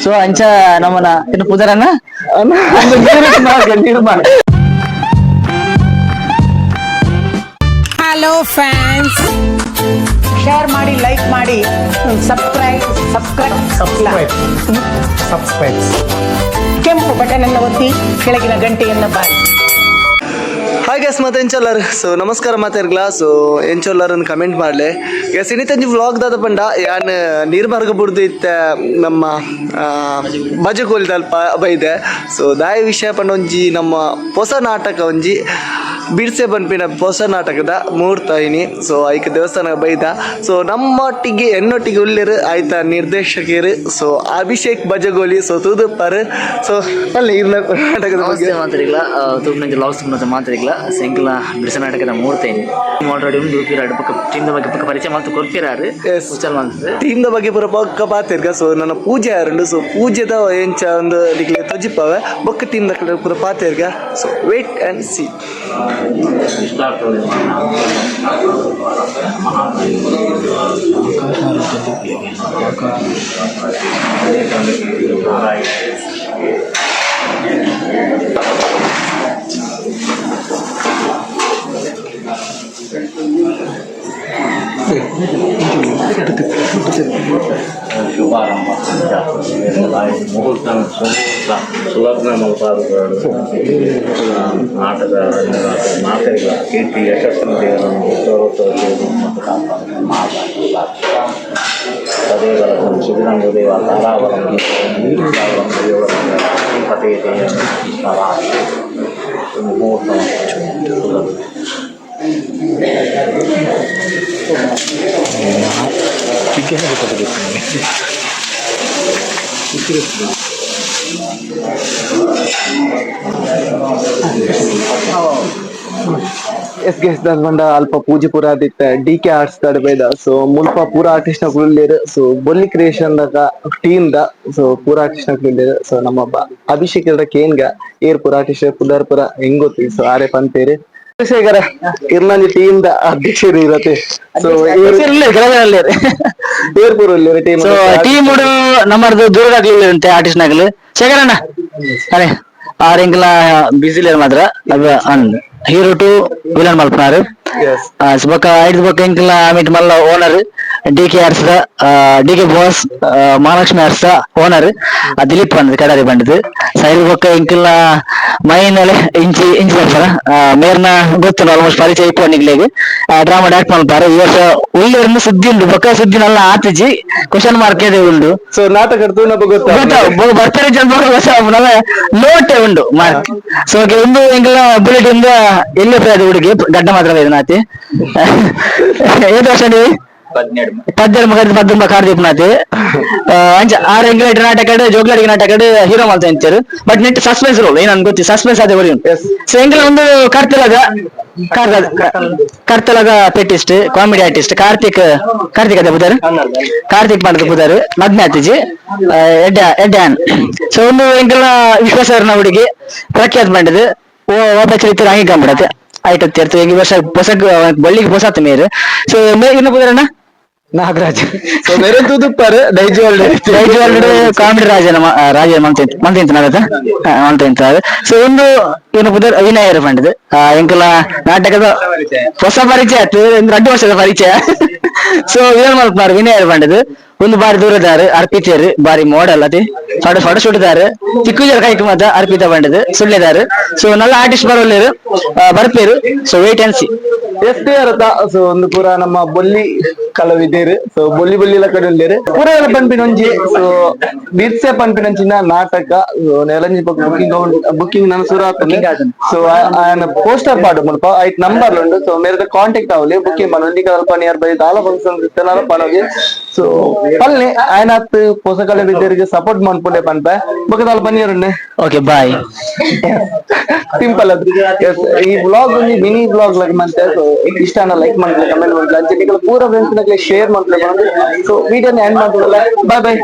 So ಅಂಚ ನಮ್ಮನ ಇನ್ನು ಪುದರನ ನಿರ್ಮಾಣ. ಹಲೋ ಫ್ಯಾನ್ಸ್, ಶೇರ್ ಮಾಡಿ, ಲೈಕ್ ಮಾಡಿ, ಸಬ್ಸ್ಕ್ರೈಬ್ ಕೆಂಪು ಬಟನ್ ಅನ್ನು ಒತ್ತಿ ಕೆಳಗಿನ ಗಂಟೆಯನ್ನು ಬಾರಿ. ಹಾಯ್ ಗ್ಯಾಸ್ ಮತ್ತೆ ಎಂಚೊಲ್ಲರ್. ಸೊ ನಮಸ್ಕಾರ ಮಾತಾಡ್ಲ. ಸೊ ಎಂಚೊಲ್ಲರನ್ನು ಕಮೆಂಟ್ ಮಾಡಲೆ ಗ್ಯಾಸ್ ಇನ್ನಿತ್ತಂಜಿ ವ್ಲಾಗ್ ದಾದ ಪಂಡ ಯಾನ್ ನೀರ್ಮಾರ್ಗ ಬುಡ್ದು ಇತ್ತ ನಮ್ಮ ಬಜಗೋಲಿ ದಲ್ಪ ಬೈದೆ. ಸೊ ದಾಯ ವಿಷಯ ಪಂಡ ಒಂಜಿ ನಮ್ಮ ಹೊಸ ನಾಟಕ ಒಂಜಿ ಬಿಡ್ಸೆ ಪನ್ಪಿನ ಹೊಸ ನಾಟಕದ ಮುಹೂರ್ತ ಇನಿ. ಸೊ ಐಕ್ ದೇವಸ್ಥಾನ ಬೈದ. ಸೊ ನಮ್ಮೊಟ್ಟಿಗೆ ಎನ್ನೊಟ್ಟಿಗೆ ಉಳ್ಳೇರು ಆಯ್ತಾ ನಿರ್ದೇಶಕರು. ಸೊ ಅಭಿಷೇಕ್ ಬಜಗೋಲಿ. ಸೊ ತೂದುಪ್ಪರು. ಸೊ ಅಲ್ಲಿ ನಾಟಕದ ಬಗ್ಗೆ ಮಾತಾಡಿಲ್ಲ ತೂಪಿನ ಲಾಗ್ಸ್ ಮಾತಾಡಿಲ್ಲ ಸೆಂಕಲ ಬಿಡಿಸ ನಾಟಕದ ಮುಹೂರ್ತ ಆಲ್ರೆಡಿ ಒಂದು ಟೀಮ್ ಬಗ್ಗೆ ಪಕ್ಕ ಪರಿಚಯ ಮಾತು ಕೊಡ್ತಿರಾರು ಟೀಮ್ ದ ಬಗ್ಗೆ ಪೂರ ಪಕ್ಕ ಪಾತಿರ್ಗ. ಸೊ ನನ್ನ ಪೂಜೆ ಯಾರುಂಡು. ಸೊ ಪೂಜೆದ ಎಂಚ ಒಂದು ಡಿಗ್ಲಿ ತೊಜಿಪ್ಪವೆ ಬೊಕ್ಕ ಟೀಮ್ ದ ಪೂರ ಪಾತಿರ್ಗ. So wait and see. ಶುಭಾರಂಭ ಮುಹೂರ್ತ ಸುಲಗ್ನ ಮಲ್ಪಾದಗಳು ನಾಟಕ ನಾಟಕಗಳ ಕೀರ್ತಿ ಯಶಸ್ಸಿನ ದೇವರನ್ನು ತದೇವರ ಶಿಬಿರಂಗ ದೇವ ತಾರಾವರಂ ಪತೆಯ ಮುಹೂರ್ತ ಎಸ್ ಗೆಸ್ ಬಂಡ ಅಲ್ಪ ಪೂಜೆ ಪೂರ ಆದಿತ್ತ DK ಆರ್ಟ್ಸ್ ದಾಡ್ ಬೈದ. ಸೊ ಮುಲ್ಪ ಪೂರ ಆರ್ಟಿಸ್ಟ್ ನ ಕುಳ್ಳೇರು. ಸೊ ಬೊಲ್ಲಿ ಕ್ರಿಯೇಷನ್ ದ ಟೀಮ್ ದ ಸೊ ಪೂರ ಆರ್ಟಿಸ್ಟ್ ನ ಕುಳ್ಳೇರು. ಸೊ ನಮ್ಮ ಅಭಿಷೇಕ್ ಕೇನ್ಗ ಏರ್ ಪೂರ ಆರ್ಟಿಸ್ಟ್ ಪುದರ್ ಪೂರ ಹೆಂಗ್ ಗೊತ್ತಿ. ಸೊ ಆರೆ ಪಂತೇರಿ ಶೇಖರ ಇರ್ನಂಜಿ ಟೀಮ್ ದ ಅಧ್ಯಕ್ಷರು ಇರತ್ತೆ. ಸೊ ಏರ್ಪುರ ಟೀಮ್ ಟೀಮ್ ನಮ್ಮದು ದೂರದಾಗ್ಲಿಲ್ಲ ಅಂತೆ ಆರ್ಟಿಸ್ಟ್ ನಾಗಲು ಶೇಖರಣ್ಣ ಅರೆ ಆರೆಂಗ್ಲ ಬಿಸಿ ಮಾತ್ರ ಅದು ಅಂದ್ ಹೀರೋ ಟು ವಿಲನ್ ಮಲ್ಪನಾರು ಬೊಕ್ಕ ಐದು ಬೊಕ್ಕ ಎಂಕ್ಲ ಆಮಿಟ್ ಮಲ್ಲ owner DK arts DK boss Mahalakshmi arts owner Dilip ಬಂದ್ ಕಡಾರಿ ಬಂಡದು ಸೈಡ್ ಬೊಕ್ಕ ಎಂಕ್ಲ ಮೈನಲೆ ಇಂಚಿ ಬರ್ತಾರ ಮೇರ್ನ ಗೊತ್ತು ಆಲ್ಮೋಸ್ಟ್ ಪರಿಚಯ ಇಪ್ಪನಿಗ್ಲಿಗೆ ಡ್ರಾಮಾ ಡೈರೆಕ್ಟ್ ಮಲ್ಪಾರು ಈ ವರ್ಷ ಉಳ್ಳೇರ್ನ ಸುದ್ದಿ ಉಂಡು ಬೊಕ್ಕ ಸುದ್ದಿ ನಲ್ಲ ಆತಿಜಿ ಕ್ವಶನ್ ಮಾರ್ಕ್ ಇದೆ ಉಂಡು. ಸೊ ನಾಟಕ ಬರ್ತಾರೆ ಲೋಟೆ ಉಂಡು ಮಾರ್ಕ್. ಸೊ ಒಂದು ಎಂಕ್ಲ ಬುಲೆಟ್ ಇಂದ ಎಲ್ಲಿ ಹುಡುಗಿ ಗಡ್ಡ ಮಾತ್ರ ನಾತಿ ಏದು ವರ್ಷ ನೀವು 17 ಕಾರ್ದೀಪ್ ನಾತಿ ಅಂಚ 6 ಎಂಕ್ಲ ನಾಟಕ ಜೋಗ್ಲಾಡಿ ನಾಟಕ ಹೀರೋ ಮಾಡ್ತಾ ಅಂತಾರೆ. ಬಟ್ ನೆಟ್ ಸಸ್ಪೆನ್ಸ್ ರೋಲ್ ಏನ್ ಗೊತ್ತಿ ಸಸ್ಪೆನ್ಸ್ ಅದೇ ಬರೀ. ಸೊ ಎಂಕ್ಲ ಒಂದು ಕರ್ತಲದ ಪೆಟ್ಟಿಸ್ಟ್ ಕಾಮಿಡಿ ಆರ್ಟಿಸ್ಟ್ ಕಾರ್ತಿಕ್ ಅದೇ ಬುದಾರು ಕಾರ್ತಿಕ್ ಮಾಡಿದ ಬುದಾರು ಮದ್ನೆ ಆತಿಜಿ ಎಡ್ಯಾನ್. ಸೊ ಒಂದು ಎಂಕ್ಲ ವಿಶ್ವಾಸರ್ನ ಹುಡುಗಿ ಪ್ರಖ್ಯಾತ್ ಮಾಡಿದ್ ಚರಿತ್ರೆ ಹಂಗೆ ಕಂಬಿಡತ್ತೆ ಆಯ್ತು ಈ ವರ್ಷ ಹೊಸ ಬಳ್ಳಿಗೆ ಹೊಸತ್ ಮೇರು. ಸೊ ಇನ್ನು ಬುದಾರಣ್ಣ ನಾಗರಾಜ್. ಸೊ ಬೇರೆ ತೂದುಪ್ಪಾರು ಕಾಮಿಡಿ ರಾಜ ಮಂತ. ಸೊ ಒಂದು ಏನು ಬುದರ್ ಅಭಿನಯ ಮಾಡಿದ್ ಎಂಕಲ ನಾಟಕದ ಹೊಸ ಪರಿಚಯ ಆಯ್ತು 2 ವರ್ಷದ ಪರಿಚಯ. ಸೊ ಏನ್ ಮಾಡ್ತಾರೆ ವಿನಯ ಮಾಡಿದ್ ಒಂದು ಬಾರಿ ದೂರದಾರು ಅರ್ಪಿತರು ಬಾರಿ ಮೋಡಲ್ ಅದೇ ಫೋಟೋ ಶೂಟ್ದಾರು ಚಿಕ್ಕುಜರ್ ಕೈಕ್ ಮತ್ತ ಅರ್ಪಿತ ಬಂಡದು ಸುಳ್ಳೆದಾರು. ಸೊ ನಲ್ಲ ಆರ್ಟಿಸ್ಟ್ ಬರೋಲ್ಲೇರು ಬರ್ಪೇರು. So wait and see. SDR so ಒಂದು ಪೂರ ನಮ್ಮ ಬೊಲ್ಲಿ ಕಲಾವಿದೇರು. ಸೊ ಬೊಲ್ಲಿ ಕಡೆ ಉಳ್ಳೇರು ಪೂರ ಪನ್ಪಿನ ಒಂಜಿ. ಸೊ ಬಿರ್ಸೆ ಪನ್ಪಿನಂಚಿನ ನಾಟಕ ನೆಲಂಜಿ ಬುಕಿಂಗ್ ನಾನು ಸುರ ಸೊ ఆయన పోస్టర్ పాడు మునప ఐట్ నంబర్లు ఉండు. సో మేరే కాంటాక్ట్ అవ్వాలి బుకింగ్ పనుంది కల్ప నియర్ బై దాల ఫంక్షన్ ఇత్తనాల పనోగి. సో పల్ని ఆయన పోసకల విద్యರಿಗೆ ಸಪೋರ್ಟ್ ಮಾಡ್ಕೊಂಡೆ ಪನ್ಪ ಬುಕ ದಾಲ ಪನಿಯರ್ ಉಂಡೆ. ಓಕೆ ಬಾಯ್ ಸಿಂಪಲ್ ಅದು. ಈ ವ್ಲಾಗ್ ಒಂದು ಮಿನಿ ವ್ಲಾಗ್ ಲೈಕ್ ಮಾಡ್ತೆ. ಸೊ ಇಷ್ಟನ ಲೈಕ್ ಮಾಡ್ಲಿ ಕಮೆಂಟ್ ಮಾಡ್ಲಿ ಅಂಚೆ ನಿಕಲ ಪೂರ ಫ್ರೆಂಡ್ಸ್ ನಕ್ಲೆ ಶೇರ್ ಮಾಡ್ಲಿ. ಸೊ ವಿಡಿಯೋನ ಎಂಡ್ ಮಾಡ್ಕೊಳ್ಳಲ್ಲ. Bye by.